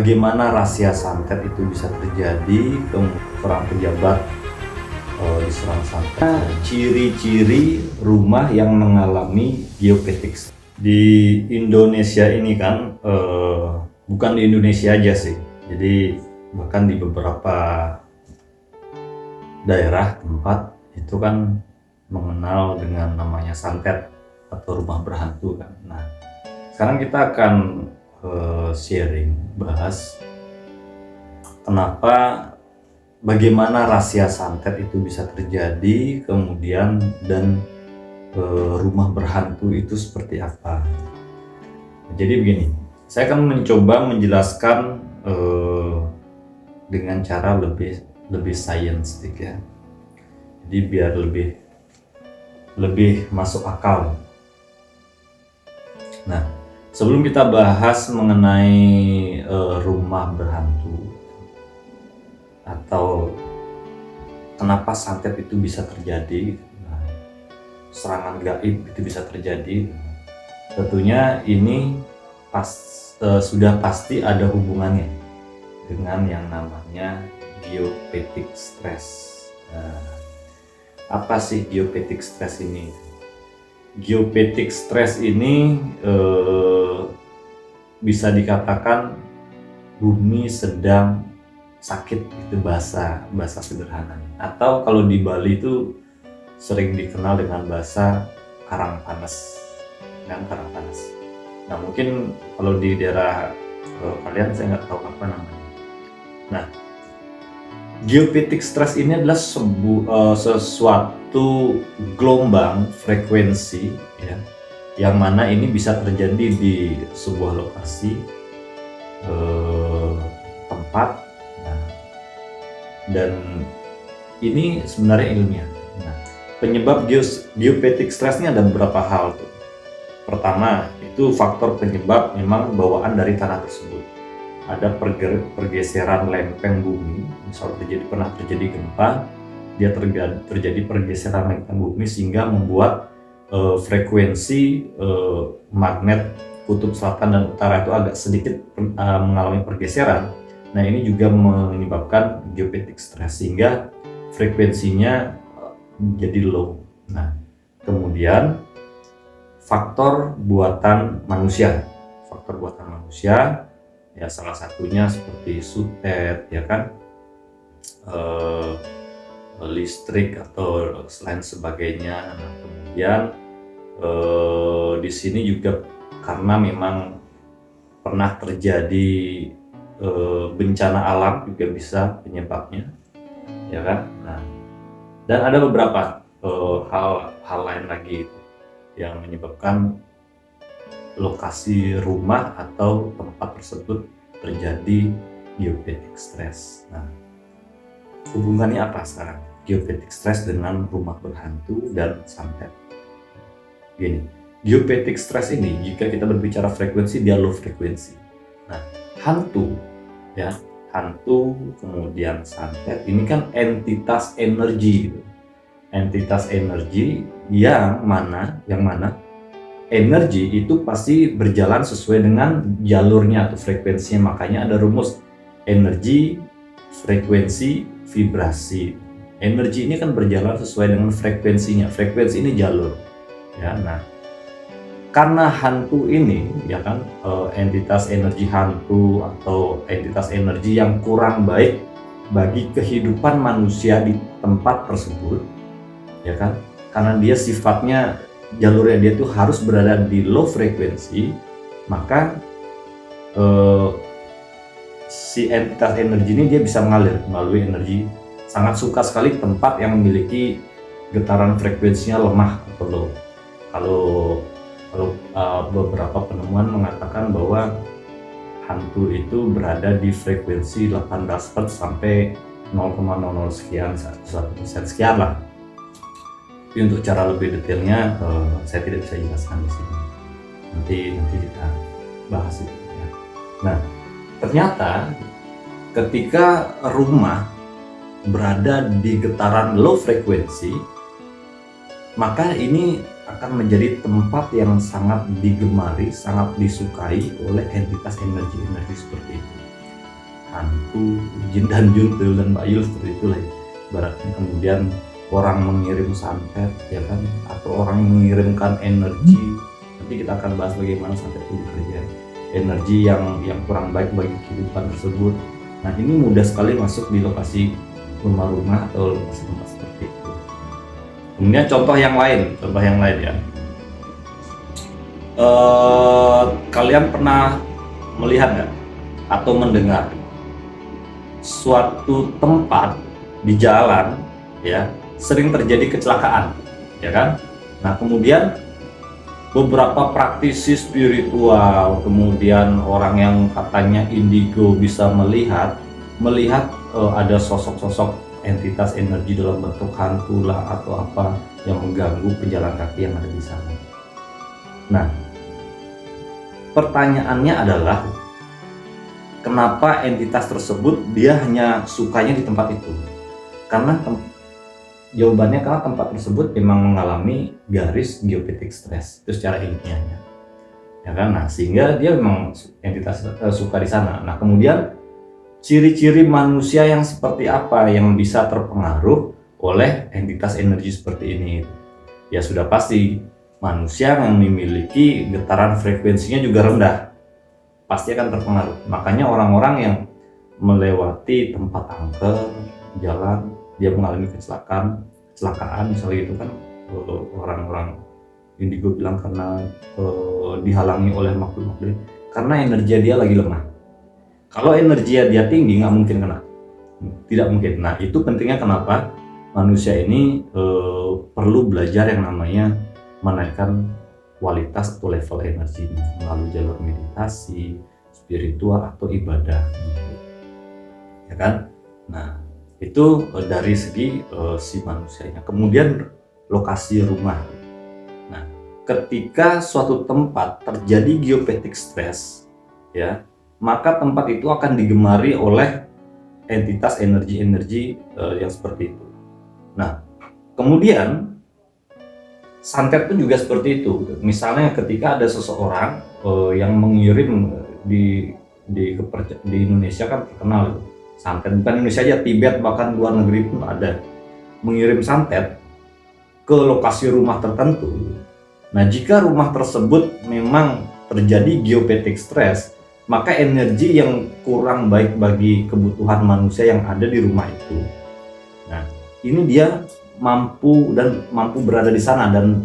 Bagaimana rahasia santet itu bisa terjadi, seorang pejabat diserang santet. Ciri-ciri rumah yang mengalami geopetik di Indonesia ini kan, bukan di Indonesia aja sih, jadi bahkan di beberapa daerah tempat itu kan mengenal dengan namanya santet atau rumah berhantu kan. Nah, sekarang kita akan sharing, bahas kenapa, bagaimana rahasia santet itu bisa terjadi, kemudian dan rumah berhantu itu seperti apa. Jadi begini, saya akan mencoba menjelaskan dengan cara lebih scientific ya. Jadi biar lebih masuk akal. Nah, sebelum kita bahas mengenai rumah berhantu atau kenapa santet itu bisa terjadi, serangan gaib itu bisa terjadi, tentunya ini sudah pasti ada hubungannya dengan yang namanya geopetik stress. Apa sih geopetik stress ini? Geopetik stress ini bisa dikatakan bumi sedang sakit, itu bahasa sederhananya. Atau kalau di Bali itu sering dikenal dengan bahasa karang panas, kan, karang panas. Nah, mungkin kalau di daerah kalian saya nggak tahu apa namanya. Nah, geopetik stress ini adalah sesuatu gelombang frekuensi ya, yang mana ini bisa terjadi di sebuah lokasi tempat. Nah, dan ini sebenarnya ilmiah. Nah, penyebab geopetik stress ini ada beberapa hal tuh. Pertama, itu faktor penyebab memang bawaan dari tanah tersebut. Ada pergeseran lempeng bumi, misal pernah terjadi gempa, dia terjadi pergeseran lempeng bumi sehingga membuat frekuensi magnet kutub selatan dan utara itu agak sedikit mengalami pergeseran. Nah, ini juga menyebabkan geopetik stress sehingga frekuensinya jadi low. Nah, kemudian faktor buatan manusia ya, salah satunya seperti sutet ya kan, listrik atau lain sebagainya. Nah, kemudian di sini juga karena memang pernah terjadi bencana alam juga bisa penyebabnya ya kan. Nah, dan ada beberapa hal lain lagi yang menyebabkan lokasi rumah atau tempat tersebut terjadi geopetik stress. Nah, hubungannya apa sekarang geopetik stress dengan rumah berhantu dan santet? Gini, geopetik stress ini, jika kita berbicara frekuensi, dia low frekuensi. Nah, hantu kemudian santet ini kan entitas energi gitu. Entitas energi yang mana energi itu pasti berjalan sesuai dengan jalurnya atau frekuensinya. Makanya ada rumus energi, frekuensi, vibrasi. Energi ini kan berjalan sesuai dengan frekuensinya. Frekuensi ini jalur ya. Nah, karena hantu ini ya kan, entitas energi hantu atau entitas energi yang kurang baik bagi kehidupan manusia di tempat tersebut ya kan, karena dia sifatnya jalurnya dia tuh harus berada di low frekuensi, maka si entitas energi ini dia bisa mengalir melalui energi. Sangat suka sekali tempat yang memiliki getaran frekuensinya lemah atau low. Kalau beberapa penemuan mengatakan bahwa hantu itu berada di frekuensi 18 Hz sampai 0,00 sekian, 1% sekian lah. Tapi untuk cara lebih detailnya saya tidak bisa jelaskan di sini. Nanti kita bahas itu ya. Nah, ternyata ketika rumah berada di getaran low frekuensi, maka ini akan menjadi tempat yang sangat digemari, sangat disukai oleh entitas energi seperti itu. hantu, jin dan juntul dan bayul seperti itulah ya. Ibaratnya kemudian orang mengirim santet ya kan, atau orang mengirimkan energi. Nanti kita akan bahas bagaimana santet itu bekerja, energi yang kurang baik bagi kehidupan tersebut. Nah, ini mudah sekali masuk di lokasi rumah-rumah atau lokasi tempat seperti itu. Kemudian contoh yang lain ya. Kalian pernah melihat nggak atau mendengar suatu tempat di jalan ya sering terjadi kecelakaan ya kan? Nah, kemudian beberapa praktisi spiritual, kemudian orang yang katanya indigo bisa melihat ada sosok-sosok entitas energi dalam bentuk hantu lah atau apa yang mengganggu pejalan kaki yang ada di sana. Nah, pertanyaannya adalah kenapa entitas tersebut dia hanya sukanya di tempat itu? Jawabannya karena tempat tersebut memang mengalami garis geopetik stress itu secara ilmiahnya, ya kan? Nah, sehingga dia memang entitas suka di sana. Nah, kemudian ciri-ciri manusia yang seperti apa yang bisa terpengaruh oleh entitas energi seperti ini? Ya sudah pasti manusia yang memiliki getaran frekuensinya juga rendah pasti akan terpengaruh. Makanya orang-orang yang melewati tempat angker jalan dia mengalami kecelakaan misalnya gitu kan, orang-orang indigo bilang karena dihalangi oleh makhluk-makhluk karena energi dia lagi lemah. Kalau energi dia tinggi nggak mungkin kena, tidak mungkin. Nah, itu pentingnya kenapa manusia ini perlu belajar yang namanya menaikkan kualitas atau level energinya melalui jalur meditasi, spiritual atau ibadah gitu. Ya kan? Nah, itu dari segi si manusianya. Kemudian lokasi rumah. Nah, ketika suatu tempat terjadi geopetik stress ya, maka tempat itu akan digemari oleh entitas energi-energi yang seperti itu. Nah, kemudian santet pun juga seperti itu. Misalnya ketika ada seseorang yang mengirim di Indonesia kan terkenal santet, bukan Indonesia aja, Tibet bahkan luar negeri pun ada mengirim santet ke lokasi rumah tertentu. Nah, jika rumah tersebut memang terjadi geopetik stress, maka energi yang kurang baik bagi kebutuhan manusia yang ada di rumah itu. Nah, ini dia mampu berada di sana dan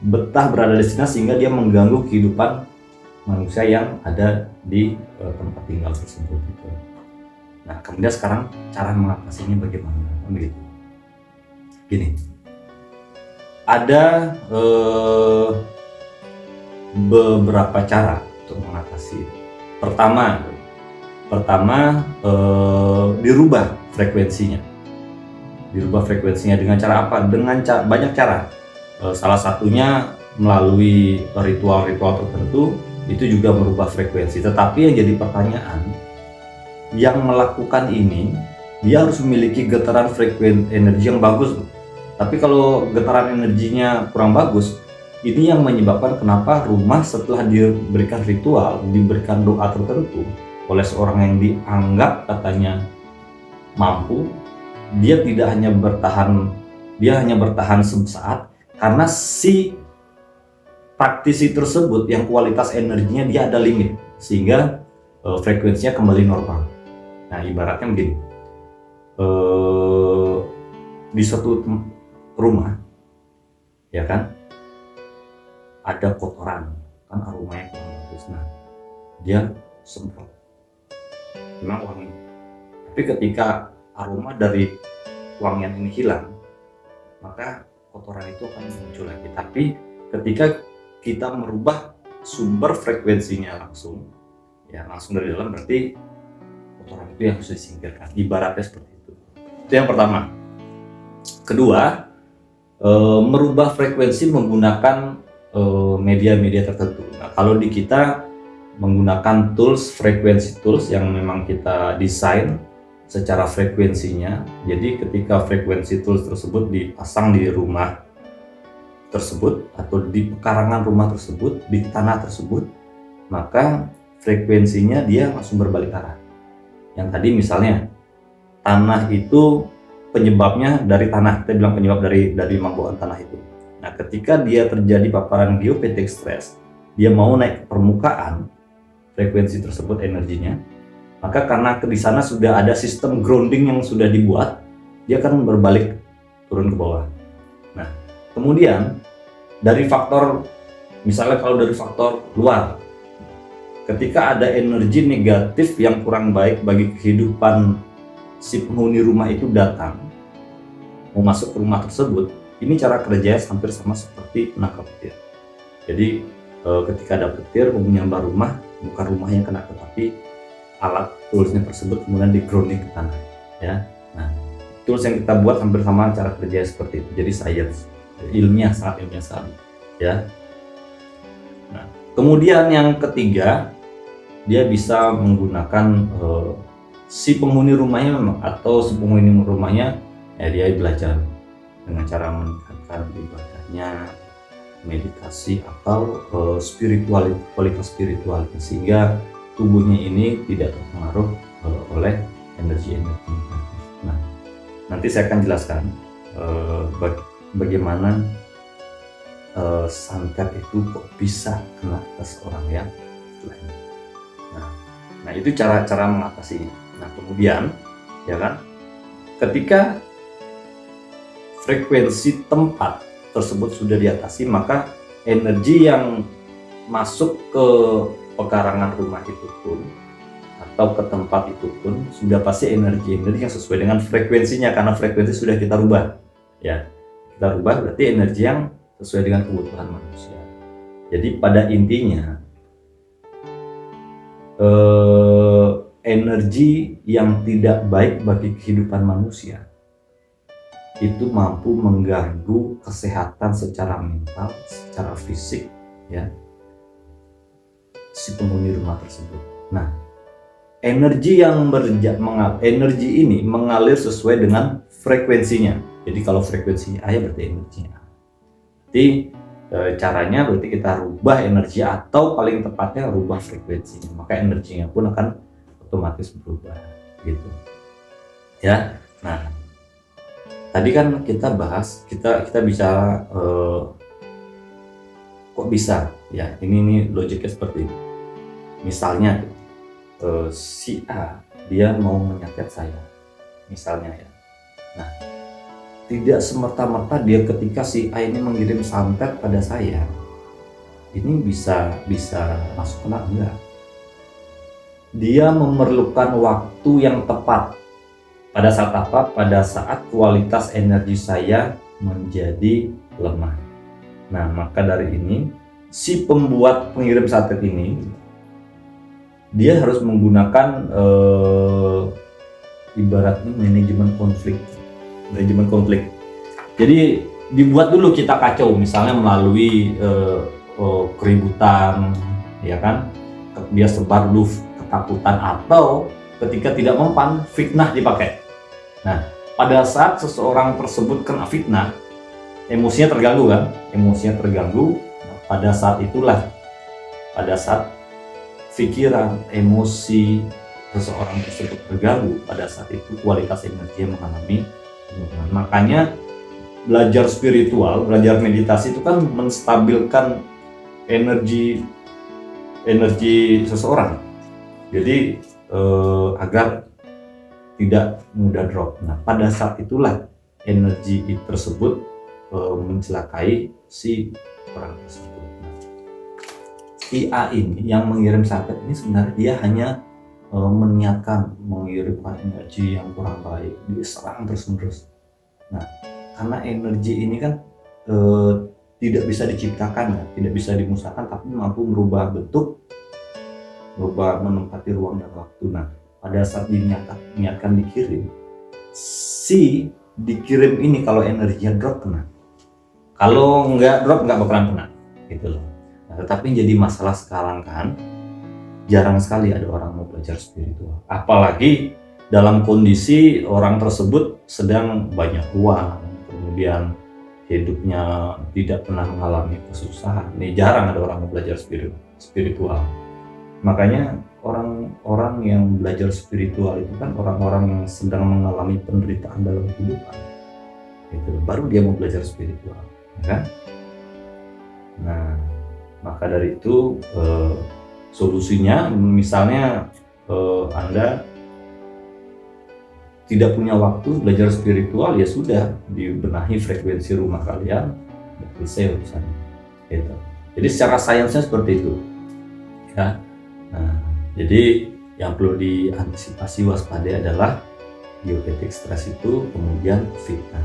betah berada di sana sehingga dia mengganggu kehidupan manusia yang ada di tempat tinggal tersebut gitu. Nah, kemudian sekarang cara mengatasinya bagaimana? Begitu. Gini, ada beberapa cara untuk mengatasi. Pertama dirubah frekuensinya. Dirubah frekuensinya dengan cara apa? Dengan banyak cara. Salah satunya melalui ritual-ritual tertentu itu juga merubah frekuensi. Tetapi yang jadi pertanyaan, yang melakukan ini dia harus memiliki getaran frekuensi energi yang bagus. Tapi kalau getaran energinya kurang bagus, ini yang menyebabkan kenapa rumah setelah diberikan ritual, diberikan doa tertentu oleh seorang yang dianggap katanya mampu, dia hanya bertahan sesaat karena si praktisi tersebut yang kualitas energinya dia ada limit sehingga frekuensinya kembali normal. Nah, ibaratnya begini, di suatu rumah ya kan ada kotoran kan, aromanya kurang bagus. Nah, dia semprot memang wangi, tapi ketika aroma dari wangian ini hilang, maka kotoran itu akan muncul lagi. Tapi ketika kita merubah sumber frekuensinya langsung dari dalam, berarti kotoran itu yang harus disingkirkan. Ibaratnya seperti itu. Itu yang pertama. Kedua, merubah frekuensi menggunakan media-media tertentu. Nah, kalau di kita menggunakan frekuensi tools yang memang kita desain secara frekuensinya. Jadi ketika frekuensi tools tersebut dipasang di rumah tersebut atau di pekarangan rumah tersebut, di tanah tersebut, maka frekuensinya dia langsung berbalik arah. Yang tadi misalnya tanah itu penyebabnya dari tanah, kita bilang penyebab dari bawaan tanah itu. Nah, ketika dia terjadi paparan geopetik stres, dia mau naik ke permukaan, frekuensi tersebut energinya, maka karena di sana sudah ada sistem grounding yang sudah dibuat, dia akan berbalik turun ke bawah. Nah, kemudian dari faktor, misalnya kalau dari faktor luar, ketika ada energi negatif yang kurang baik bagi kehidupan si penghuni rumah itu datang, mau masuk ke rumah tersebut, ini cara kerjanya hampir sama seperti menangkap petir. Jadi ketika ada petir menyambar rumah, bukan rumahnya kena, tetapi alat toolsnya tersebut kemudian di grounding ke tanah, ya. Nah, tools yang kita buat hampir sama cara kerjanya seperti itu. Jadi science, ilmiah, sangat ilmiah sekali, ya. Nah, kemudian yang ketiga, dia bisa menggunakan si penghuni rumahnya atau si penghuni rumahnya, ya, dia belajar dengan cara meningkatkan ibadahnya, meditasi atau kualitas spiritualnya, sehingga tubuhnya ini tidak terpengaruh oleh energi-energi negatif. Nah, nanti saya akan jelaskan bagaimana santet itu kok bisa kena ke seorang yang lain. Nah, itu cara mengatasi. Nah, kemudian, ya kan, ketika frekuensi tempat tersebut sudah diatasi, maka energi yang masuk ke pekarangan rumah itu pun atau ke tempat itu pun sudah pasti energi-energi yang sesuai dengan frekuensinya, karena frekuensi sudah kita rubah, ya. Kita rubah berarti energi yang sesuai dengan kebutuhan manusia. Jadi pada intinya energi yang tidak baik bagi kehidupan manusia itu mampu mengganggu kesehatan secara mental, secara fisik, ya, si penghuni rumah tersebut. Nah, energi ini mengalir sesuai dengan frekuensinya. Jadi kalau frekuensinya A, ya berarti energinya A. Jadi caranya berarti kita rubah energi, atau paling tepatnya rubah frekuensinya, maka energinya pun akan otomatis berubah, gitu, ya. Nah, tadi kan kita bahas, kita bicara kok bisa, ya, ini logiknya seperti ini. Misalnya si A dia mau menyaket saya, misalnya, ya. Nah, tidak semerta-merta dia ketika si A ini mengirim santet pada saya, ini bisa masuk kena, enggak. Dia memerlukan waktu yang tepat. Pada saat apa? Pada saat kualitas energi saya menjadi lemah. Nah, maka dari ini si pembuat pengirim santet ini, dia harus menggunakan ibaratnya manajemen konflik. Jadi dibuat dulu kita kacau, misalnya melalui keributan, ya kan, dia sebar dulu ketakutan, atau ketika tidak mempan, fitnah dipakai. Nah, pada saat seseorang tersebut kena fitnah, emosinya terganggu kan, nah, pada saat itulah, pada saat pikiran, emosi seseorang tersebut terganggu, pada saat itu kualitas energi mengalami penurunan. Makanya belajar spiritual, belajar meditasi itu kan menstabilkan energi seseorang. Jadi agar tidak mudah drop. Nah, pada saat itulah energi tersebut mencelakai si orang tersebut. Si A ini yang mengirim santet ini sebenarnya dia hanya meniatkan mengirimkan energi yang kurang baik, diserang terus-menerus. Nah, karena energi ini kan tidak bisa diciptakan, ya, tidak bisa dimusnahkan, tapi mampu merubah bentuk, merubah, menempati ruang dan waktu. Nah, pada saat diniatkan dikirim, si dikirim ini kalau energinya drop kena, kalau nggak drop nggak bakalan kena, gitu loh. Nah, tetapi jadi masalah sekarang kan, jarang sekali ada orang mau belajar spiritual, apalagi dalam kondisi orang tersebut sedang banyak uang, kemudian hidupnya tidak pernah mengalami kesusahan. Ini jarang ada orang mau belajar spiritual. Makanya orang-orang yang belajar spiritual itu kan orang-orang yang sedang mengalami penderitaan dalam kehidupan. Itu baru dia mau belajar spiritual, ya kan? Nah, maka dari itu solusinya misalnya Anda tidak punya waktu belajar spiritual, ya sudah, dibenahi frekuensi rumah kalian, selesai urusannya. Gitu. Jadi secara sainsnya seperti itu, ya. Nah, jadi yang perlu diantisipasi waspada adalah biopetik stres itu kemudian fitnah.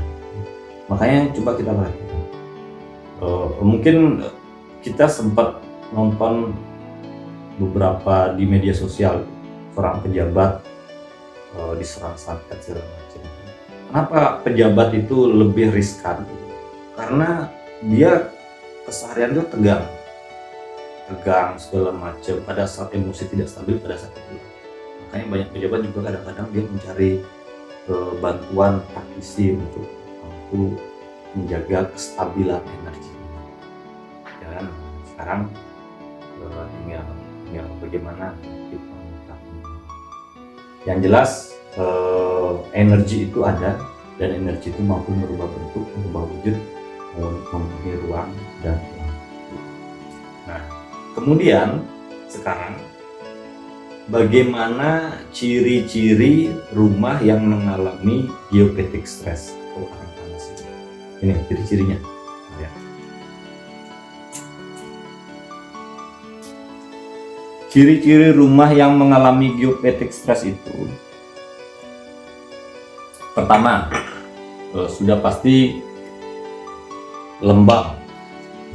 Makanya coba kita perhatikan. Mungkin kita sempat nonton beberapa di media sosial seorang pejabat diserang santet segala macam. Kenapa pejabat itu lebih riskan? Karena dia keseharian itu tegang segala macam, pada saat emosi tidak stabil, pada saat itu. Makanya banyak pejabat juga kadang-kadang dia mencari bantuan praktisi untuk mampu menjaga kestabilan energi. Dan sekarang tinggal bagaimana kita mengetahui. Yang jelas energi itu ada, dan energi itu mampu merubah bentuk, merubah wujud, memenuhi ruang dan waktu. Nah, kemudian sekarang bagaimana ciri-ciri rumah yang mengalami geopetik stress atau arah panas itu? Ini ciri-cirinya. Lihat. Ciri-ciri rumah yang mengalami geopetik stress itu, pertama, sudah pasti lembab.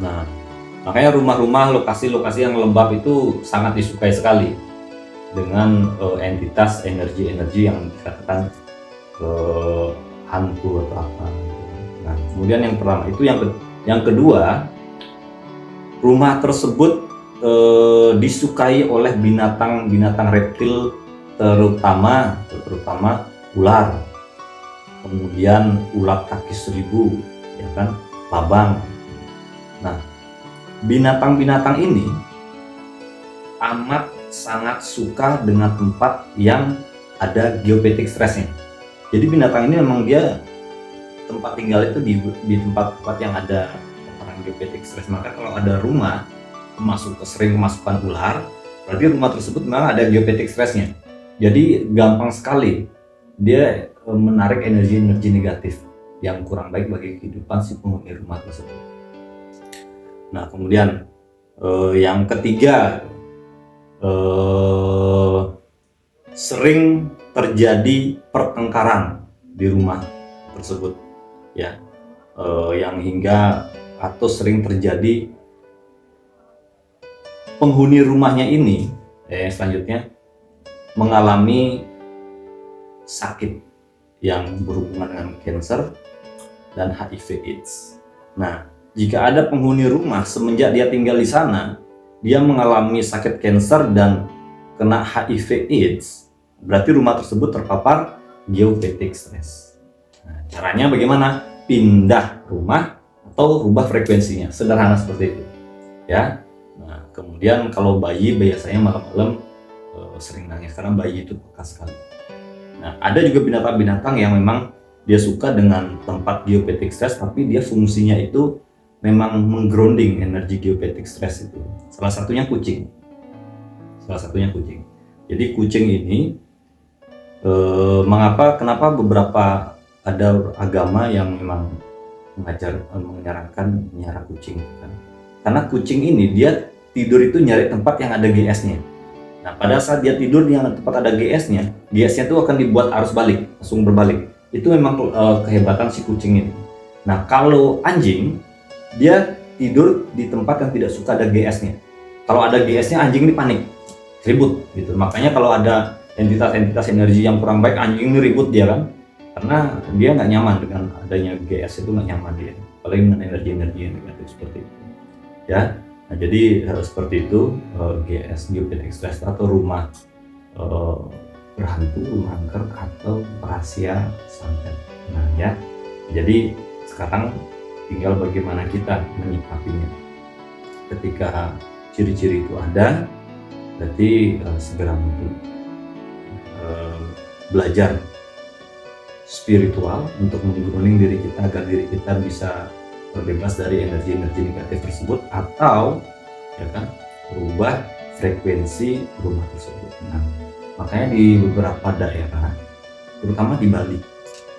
Nah, makanya rumah-rumah, lokasi-lokasi yang lembab itu sangat disukai sekali dengan entitas energi-energi yang dikatakan hantu atau apa. Nah, kemudian yang pertama itu, yang kedua, rumah tersebut disukai oleh binatang-binatang reptil, terutama ular, kemudian ulat kaki seribu, ya kan, labang. Nah, binatang-binatang ini amat sangat suka dengan tempat yang ada geopetik stressnya. Jadi binatang ini memang dia tempat tinggal itu di tempat-tempat yang ada orang geopetik stress. Maka kalau ada rumah sering kemasukan ular, berarti rumah tersebut memang ada geopetik stressnya. Jadi gampang sekali dia menarik energi-energi negatif yang kurang baik bagi kehidupan si penghuni rumah tersebut. Nah, kemudian yang ketiga, sering terjadi pertengkaran di rumah tersebut, ya, yang hingga atau sering terjadi penghuni rumahnya ini selanjutnya mengalami sakit yang berhubungan dengan kanker dan HIV/AIDS. Nah, jika ada penghuni rumah semenjak dia tinggal di sana, dia mengalami sakit kanker dan kena HIV/AIDS, berarti rumah tersebut terpapar geopetik stress. Nah, caranya bagaimana? Pindah rumah atau rubah frekuensinya, sederhana seperti itu, ya. Nah, kemudian kalau bayi biasanya malam-malam sering nangis karena bayi itu peka sekali. Nah, ada juga binatang-binatang yang memang dia suka dengan tempat geopetik stress, tapi dia fungsinya itu memang menggrounding energi geopetik stress itu. Salah satunya kucing. Jadi kucing ini kenapa beberapa ada agama yang memang menyarankan melihara kucing, kan? Karena kucing ini dia tidur itu nyari tempat yang ada GS-nya. Nah, pada saat dia tidur yang tempat ada GS-nya itu akan dibuat arus balik, langsung berbalik. Itu memang kehebatan si kucing ini. Nah, kalau anjing, dia tidur di tempat yang tidak suka ada GS-nya. Kalau ada GS-nya, anjing ini panik, ribut gitu. Makanya kalau ada entitas-entitas energi yang kurang baik, anjing ini ribut dia, kan, karena dia nggak nyaman dengan adanya GS, itu nggak nyaman dia, apalagi dengan energi-energi yang negatif seperti itu, ya. Nah, jadi seperti itu GS, geopetik stress, atau rumah berhantu, rumah angker, atau rahasia santet. Nah, ya, jadi sekarang tinggal bagaimana kita menyikapinya. Ketika ciri-ciri itu ada, Berarti segera mungkin belajar spiritual untuk menggrounding diri kita agar diri kita bisa terbebas dari energi-energi negatif tersebut, atau ya kan berubah frekuensi rumah tersebut. Nah, makanya di beberapa daerah, terutama di Bali,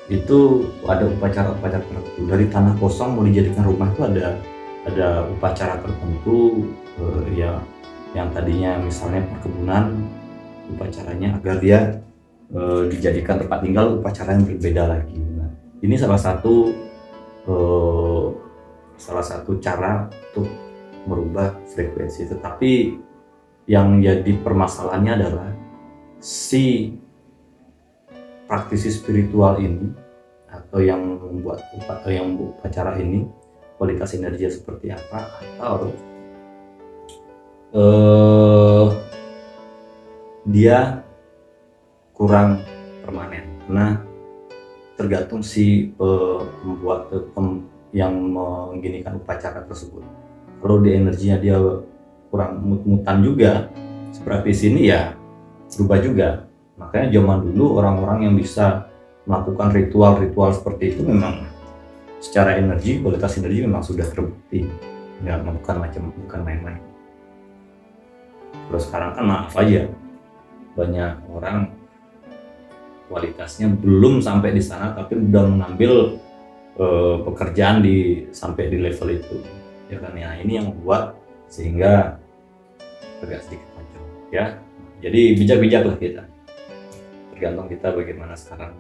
itu ada upacara-upacara tertentu. Dari tanah kosong mau dijadikan rumah itu ada upacara tertentu, ya yang tadinya misalnya perkebunan, upacaranya agar dia dijadikan tempat tinggal, upacara yang berbeda lagi. Nah, ini salah satu cara untuk merubah frekuensi. Tetapi yang jadi permasalahannya adalah si praktisi spiritual ini atau yang membuat upacara ini kualitas energi seperti apa, atau dia kurang permanen. Nah, tergantung si pembuat yang mengginikan upacara tersebut. Kalau di energinya dia kurang mut-mutan juga, seperti sini ya berubah juga. Makanya zaman dulu orang-orang yang bisa melakukan ritual-ritual seperti itu memang secara energi, kualitas energi memang sudah terbukti, bukan main-main. Terus sekarang kan maaf aja, banyak orang kualitasnya belum sampai di sana tapi udah mengambil pekerjaan sampai di level itu, ya kan. Ya ini yang membuat sehingga agak sedikit kacau ya. Jadi bijak-bijaklah kita, tergantung kita bagaimana sekarang